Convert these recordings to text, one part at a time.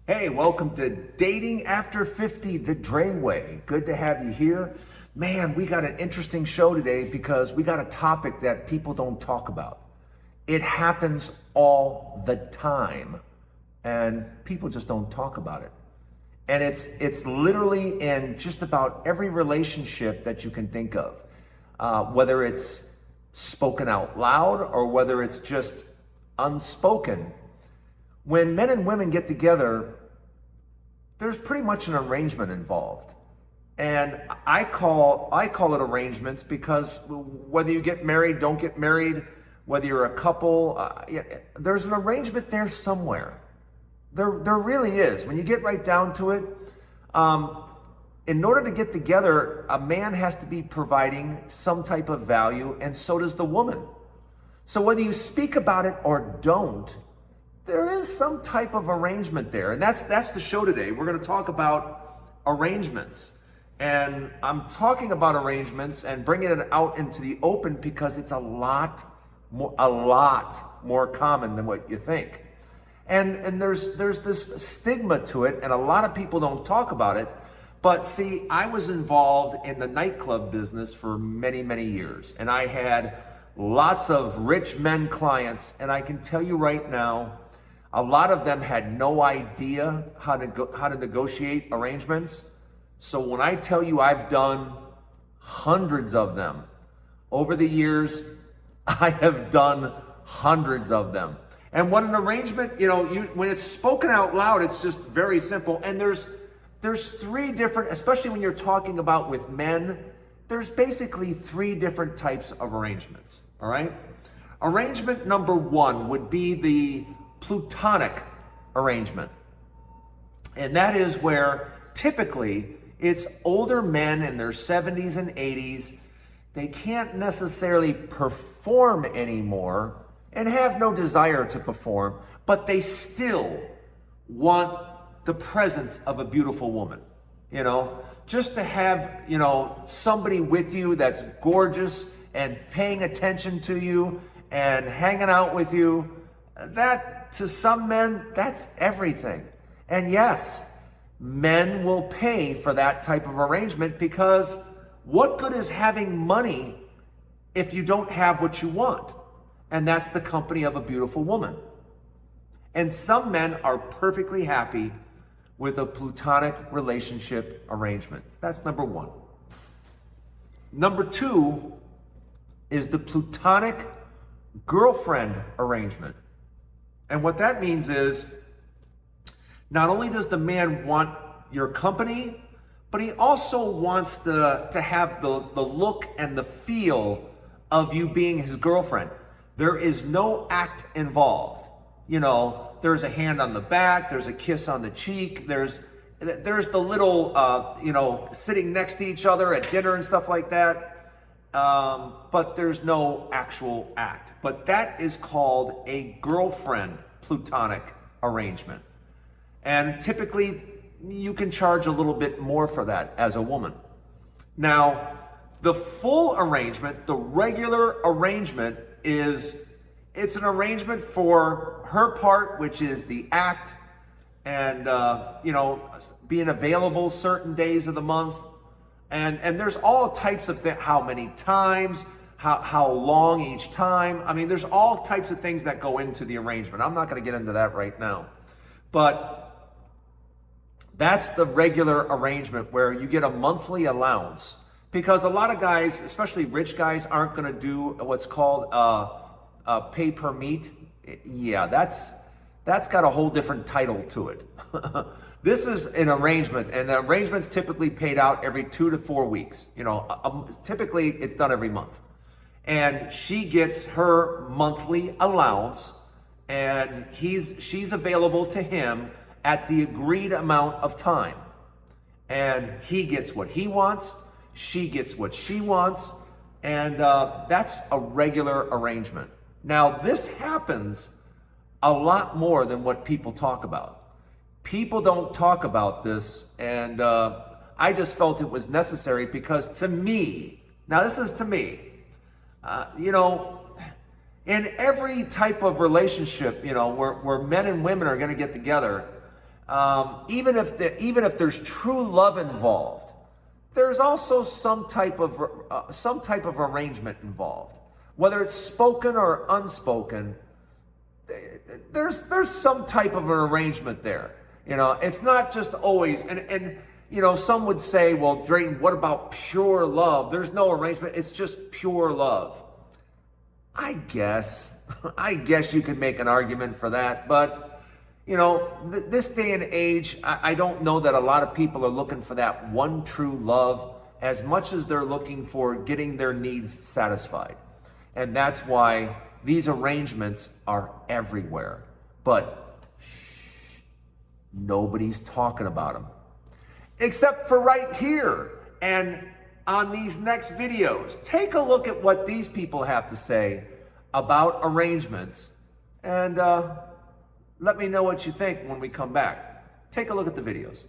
Hey, welcome to Dating After 50, the Dre Way. Good to have you here. Man, we got an interesting show today because we got a topic that people don't talk about. It happens all the time, and people just don't talk about it. And it's literally in just about every relationship that you can think of, whether it's spoken out loud or whether it's just unspoken. When men and women get together, there's pretty much an arrangement involved. And I call it arrangements because whether you get married, don't get married, whether you're a couple, there's an arrangement there somewhere. There really is. When you get right down to it, in order to get together, a man has to be providing some type of value, and so does the woman. So whether you speak about it or don't, there is some type of arrangement there. And that's the show today. We're going to talk about arrangements. And I'm talking about arrangements and bringing it out into the open because it's a lot more common than what you think. And there's this stigma to it, and a lot of people don't talk about it. But see, I was involved in the nightclub business for many, many years. And I had lots of rich men clients. And I can tell you right now, a lot of them had no idea how to negotiate arrangements. So when I tell you I've done hundreds of them over the years, I have done hundreds of them. And what an arrangement, when it's spoken out loud, it's just very simple. And there's three different, especially when you're talking about with men, there's basically three different types of arrangements, all right? Arrangement number one would be the plutonic arrangement. And that is where typically it's older men in their 70s and 80s. They can't necessarily perform anymore and have no desire to perform, but they still want the presence of a beautiful woman. Just to have, somebody with you that's gorgeous and paying attention to you and hanging out with you. That, to some men, that's everything. And yes, men will pay for that type of arrangement because what good is having money if you don't have what you want? And that's the company of a beautiful woman. And some men are perfectly happy with a plutonic relationship arrangement. That's number one. Number two is the plutonic girlfriend arrangement. And what that means is, not only does the man want your company, but he also wants to have the look and the feel of you being his girlfriend. There is no act involved. There's a hand on the back, there's a kiss on the cheek, there's the little, sitting next to each other at dinner and stuff like that. But there's no actual act. But that is called a girlfriend plutonic arrangement. And typically, you can charge a little bit more for that as a woman. Now, the full arrangement, the regular arrangement it's an arrangement for her part, which is the act and, being available certain days of the month. And there's all types of things, how many times, how long each time. I mean, there's all types of things that go into the arrangement. I'm not going to get into that right now. But that's the regular arrangement where you get a monthly allowance. Because a lot of guys, especially rich guys, aren't going to do what's called pay per meet. Yeah, that's got a whole different title to it. This is an arrangement, and the arrangement's typically paid out every 2 to 4 weeks. Typically it's done every month. And she gets her monthly allowance, and she's available to him at the agreed amount of time. And he gets what he wants, she gets what she wants, and that's a regular arrangement. Now, this happens a lot more than what people talk about. People don't talk about this, and I just felt it was necessary because to me, now this is to me, in every type of relationship, where men and women are going to get together, Even if there's true love involved, there's also some type of arrangement involved, whether it's spoken or unspoken. There's some type of an arrangement there. It's not just always, and some would say, well, Drayton, what about pure love? There's no arrangement. It's just pure love. I guess you could make an argument for that, but this day and age, I don't know that a lot of people are looking for that one true love as much as they're looking for getting their needs satisfied. And that's why these arrangements are everywhere, but nobody's talking about them. Except for right here and on these next videos. Take a look at what these people have to say about arrangements, and let me know what you think when we come back. Take a look at the videos.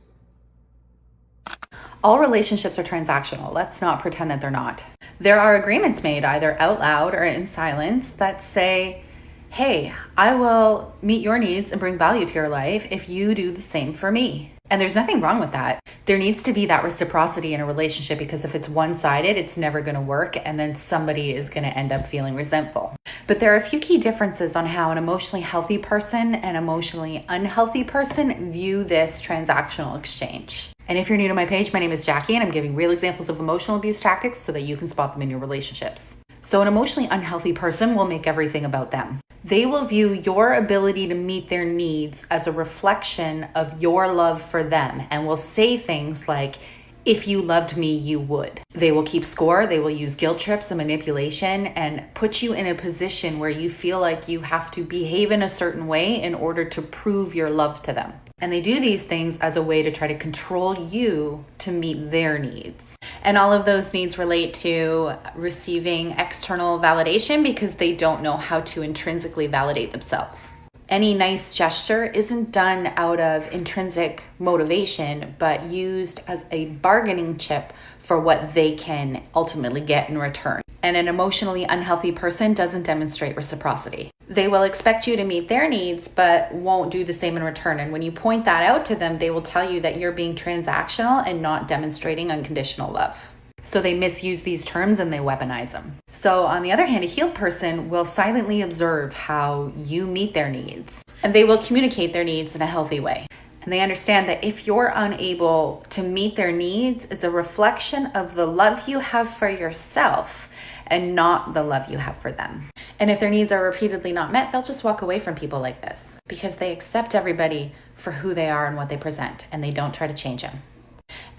All relationships are transactional. Let's not pretend that they're not. There are agreements made either out loud or in silence that say, hey, I will meet your needs and bring value to your life if you do the same for me. And there's nothing wrong with that. There needs to be that reciprocity in a relationship, because if it's one-sided, it's never going to work, and then somebody is going to end up feeling resentful. But there are a few key differences on how an emotionally healthy person and emotionally unhealthy person view this transactional exchange. And if you're new to my page, my name is Jackie, and I'm giving real examples of emotional abuse tactics so that you can spot them in your relationships. So an emotionally unhealthy person will make everything about them. They will view your ability to meet their needs as a reflection of your love for them, and will say things like, if you loved me, you would. They will keep score. They will use guilt trips and manipulation and put you in a position where you feel like you have to behave in a certain way in order to prove your love to them. And they do these things as a way to try to control you to meet their needs. And all of those needs relate to receiving external validation because they don't know how to intrinsically validate themselves. Any nice gesture isn't done out of intrinsic motivation, but used as a bargaining chip for what they can ultimately get in return. And an emotionally unhealthy person doesn't demonstrate reciprocity. They will expect you to meet their needs, but won't do the same in return. And when you point that out to them, they will tell you that you're being transactional and not demonstrating unconditional love. So they misuse these terms and they weaponize them. So on the other hand, a healed person will silently observe how you meet their needs, and they will communicate their needs in a healthy way. And they understand that if you're unable to meet their needs, it's a reflection of the love you have for yourself and not the love you have for them. And if their needs are repeatedly not met, they'll just walk away from people like this because they accept everybody for who they are and what they present, and they don't try to change them.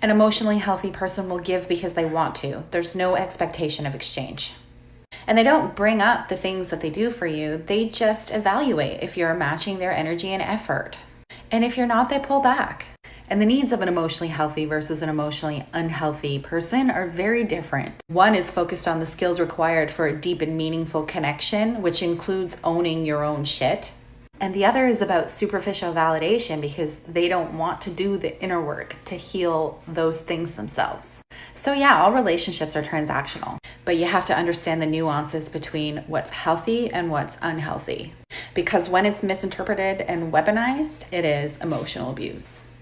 An emotionally healthy person will give because they want to. There's no expectation of exchange. And they don't bring up the things that they do for you. They just evaluate if you're matching their energy and effort. And if you're not, they pull back. And the needs of an emotionally healthy versus an emotionally unhealthy person are very different. One is focused on the skills required for a deep and meaningful connection, which includes owning your own shit. And the other is about superficial validation because they don't want to do the inner work to heal those things themselves. So yeah, all relationships are transactional, but you have to understand the nuances between what's healthy and what's unhealthy. Because when it's misinterpreted and weaponized, it is emotional abuse.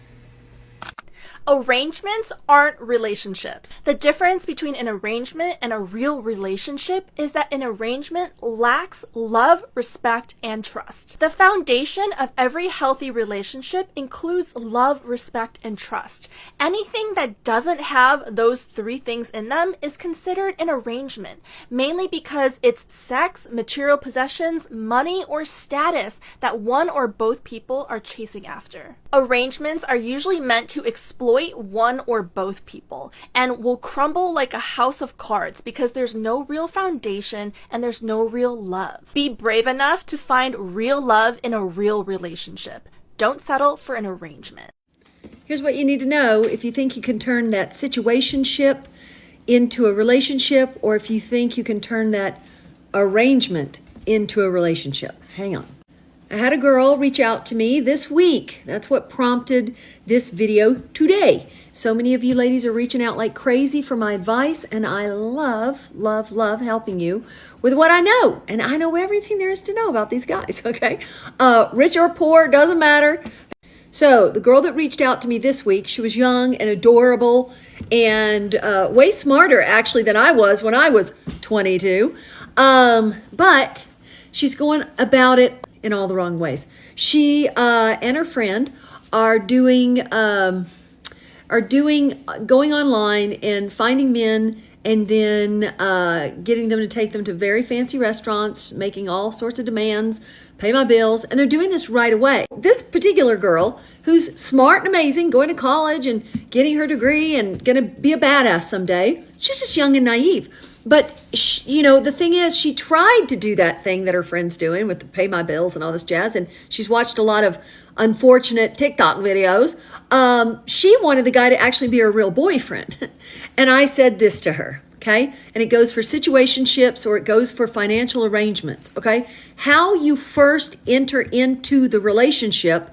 Arrangements aren't relationships. The difference between an arrangement and a real relationship is that an arrangement lacks love, respect, and trust. The foundation of every healthy relationship includes love, respect, and trust. Anything that doesn't have those three things in them is considered an arrangement, mainly because it's sex, material possessions, money, or status that one or both people are chasing after. Arrangements are usually meant to exploit one or both people and will crumble like a house of cards because there's no real foundation and there's no real love. Be brave enough to find real love in a real relationship. Don't settle for an arrangement. Here's what you need to know if you think you can turn that situationship into a relationship, or if you think you can turn that arrangement into a relationship. Hang on. I had a girl reach out to me this week. That's what prompted this video today. So many of you ladies are reaching out like crazy for my advice, and I love, love, love helping you with what I know. And I know everything there is to know about these guys, okay? Rich or poor, doesn't matter. So the girl that reached out to me this week, she was young and adorable and way smarter actually than I was when I was 22. But she's going about it in all the wrong ways. She and her friend are going online and finding men and then getting them to take them to very fancy restaurants, making all sorts of demands, pay my bills, and they're doing this right away. This particular girl, who's smart and amazing, going to college and getting her degree and going to be a badass someday, she's just young and naive. But, the thing is, she tried to do that thing that her friend's doing with the pay my bills and all this jazz, and she's watched a lot of unfortunate TikTok videos. She wanted the guy to actually be her real boyfriend. And I said this to her, okay? And it goes for situationships or it goes for financial arrangements, okay? How you first enter into the relationship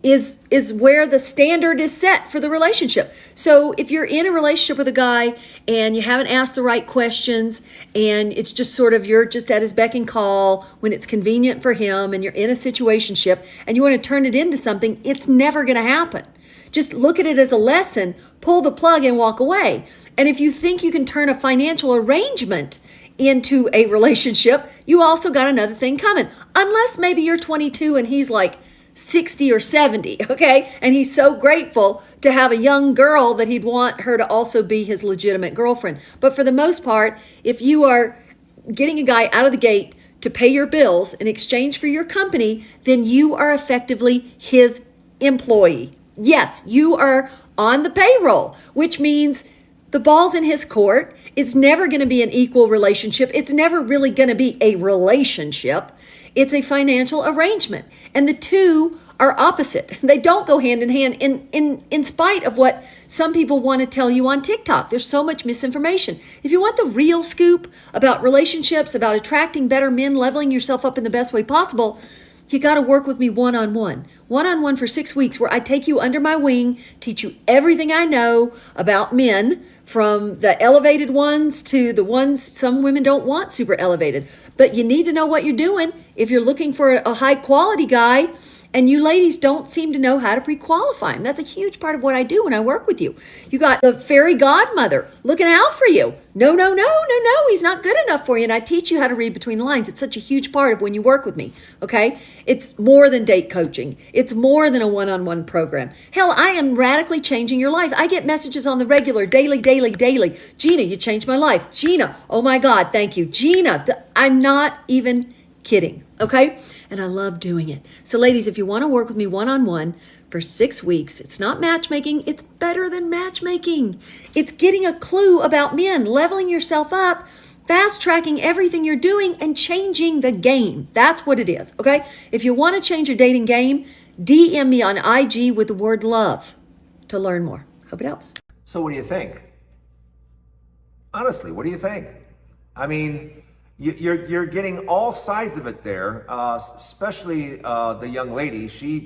is where the standard is set for the relationship. So if you're in a relationship with a guy and you haven't asked the right questions and it's just sort of you're just at his beck and call when it's convenient for him and you're in a situationship and you want to turn it into something, it's never going to happen. Just look at it as a lesson, pull the plug and walk away. And if you think you can turn a financial arrangement into a relationship, you also got another thing coming. Unless maybe you're 22 and he's like 60 or 70, okay? And he's so grateful to have a young girl that he'd want her to also be his legitimate girlfriend. But for the most part, if you are getting a guy out of the gate to pay your bills in exchange for your company, then you are effectively his employee. Yes, you are on the payroll, which means the ball's in his court. It's never going to be an equal relationship. It's never really going to be a relationship. It's a financial arrangement. And the two are opposite. They don't go hand in hand in spite of what some people want to tell you on TikTok. There's so much misinformation. If you want the real scoop about relationships, about attracting better men, leveling yourself up in the best way possible, you got to work with me one-on-one. One-on-one for 6 weeks where I take you under my wing, teach you everything I know about men, from the elevated ones to the ones some women don't want super elevated. But you need to know what you're doing if you're looking for a high quality guy and you ladies don't seem to know how to pre-qualify him. That's a huge part of what I do when I work with you. You got the fairy godmother looking out for you. No, he's not good enough for you. And I teach you how to read between the lines. It's such a huge part of when you work with me, okay? It's more than date coaching. It's more than a one-on-one program. Hell, I am radically changing your life. I get messages on the regular, daily. Gina, you changed my life. Gina, oh my God, thank you. Gina, I'm not even kidding, okay? And I love doing it. So ladies, if you want to work with me one-on-one for 6 weeks, it's not matchmaking, it's better than matchmaking. It's getting a clue about men, leveling yourself up, fast-tracking everything you're doing, and changing the game. That's what it is, okay? If you want to change your dating game, DM me on IG with the word love to learn more. Hope it helps. So what do you think? Honestly, what do you think? I mean, you're getting all sides of it there, especially the young lady. She's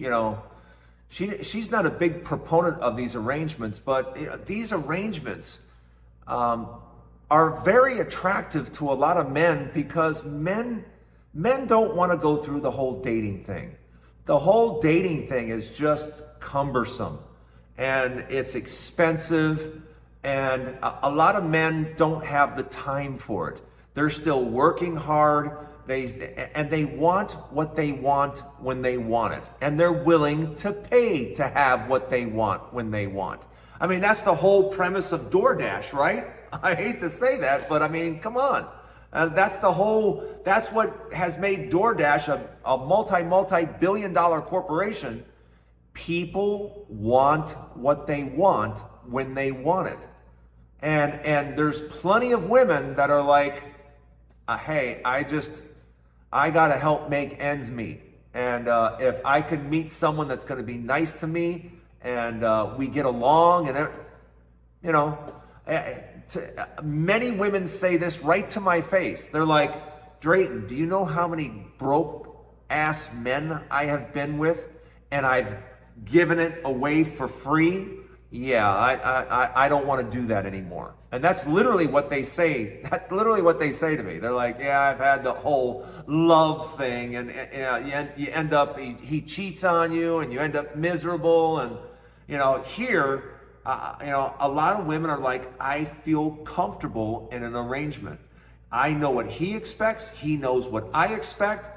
not a big proponent of these arrangements, but these arrangements are very attractive to a lot of men because men don't want to go through the whole dating thing. The whole dating thing is just cumbersome and it's expensive, and a lot of men don't have the time for it. They're still working hard. They want what they want when they want it. And they're willing to pay to have what they want when they want. I mean, that's the whole premise of DoorDash, right? I hate to say that, but I mean, come on. That's what has made DoorDash a multi-billion-dollar corporation. People want what they want when they want it. And there's plenty of women that are like, hey, I gotta help make ends meet. And if I could meet someone that's gonna be nice to me and we get along, and many women say this right to my face. They're like, Drayton, do you know how many broke ass men I have been with and I've given it away for free yeah, I don't want to do that anymore. And that's literally what they say. That's literally what they say to me. They're like, yeah, I've had the whole love thing, and you know, you end up, he cheats on you, and you end up miserable. And you know, here, you know, a lot of women are like, I feel comfortable in an arrangement. I know what he expects. He knows what I expect.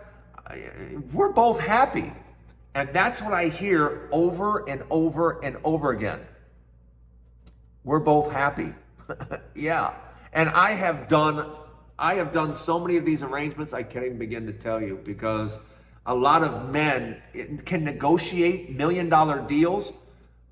We're both happy. And that's what I hear over and over and over again. We're both happy. Yeah. And I have done so many of these arrangements, I can't even begin to tell you, because a lot of men can negotiate $1 million deals,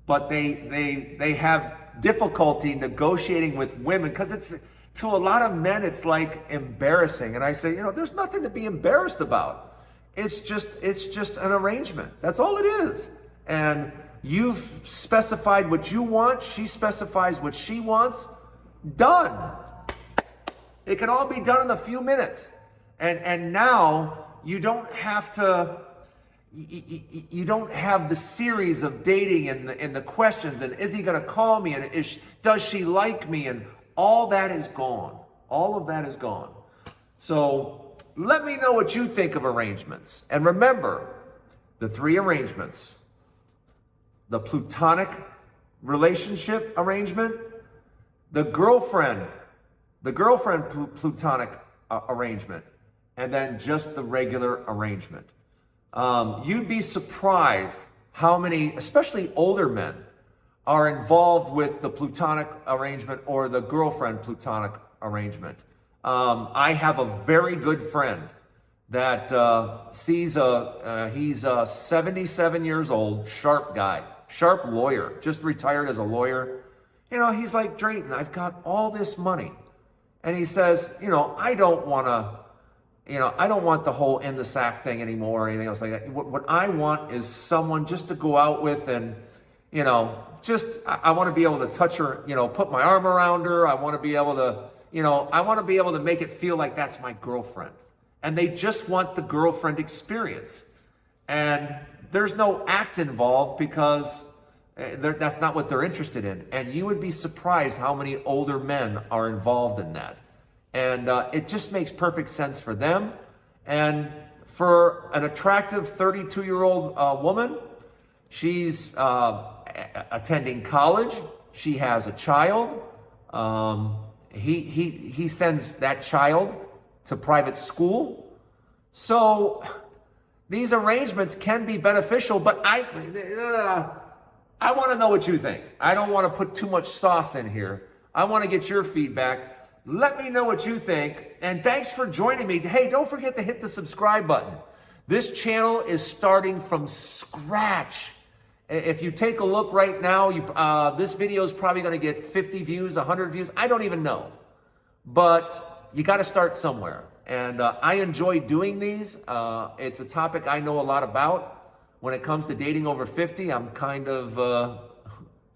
but they have difficulty negotiating with women because it's, to a lot of men, it's like embarrassing. And I say, you know, there's nothing to be embarrassed about. It's just an arrangement. That's all it is. And you've specified what you want. She specifies what she wants. Done. It can all be done in a few minutes. And now you don't have to, you don't have the series of dating and the questions, and is he going to call me, and does she like me, and all that is gone. All of that is gone. So let me know what you think of arrangements. And remember, the 3 arrangements: the platonic relationship arrangement, the girlfriend platonic arrangement, and then just the regular arrangement. You'd be surprised how many, especially older men, are involved with the platonic arrangement or the girlfriend platonic arrangement. I have a very good friend that he's 77 years old, sharp guy, sharp lawyer, just retired as a lawyer. You know, he's like, Drayton, I've got all this money. And he says, you know, I don't want the whole in the sack thing anymore or anything else like that. What I want is someone just to go out with, and, you know, I want to be able to touch her, you know, put my arm around her. I want to be able to, you know, I want to be able to make it feel like that's my girlfriend. And they just want the girlfriend experience. And there's no act involved because that's not what they're interested in. And you would be surprised how many older men are involved in that. And it just makes perfect sense for them. And for an attractive 32-year-old woman, she's attending college. She has a child. He sends that child to private school. So these arrangements can be beneficial, but I want to know what you think. I don't want to put too much sauce in here. I want to get your feedback. Let me know what you think. And thanks for joining me. Hey, don't forget to hit the subscribe button. This channel is starting from scratch. If you take a look right now, this video is probably going to get 50 views, 100 views. I don't even know. But you got to start somewhere. And I enjoy doing these. It's a topic I know a lot about. When it comes to dating over 50, I'm kind of,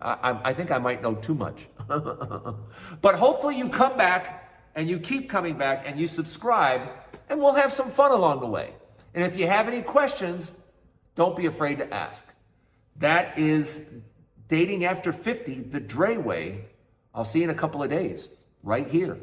I think I might know too much. But hopefully you come back and you keep coming back and you subscribe, and we'll have some fun along the way. And if you have any questions, don't be afraid to ask. That is Dating After 50, the Dre way. I'll see you in a couple of days, right here.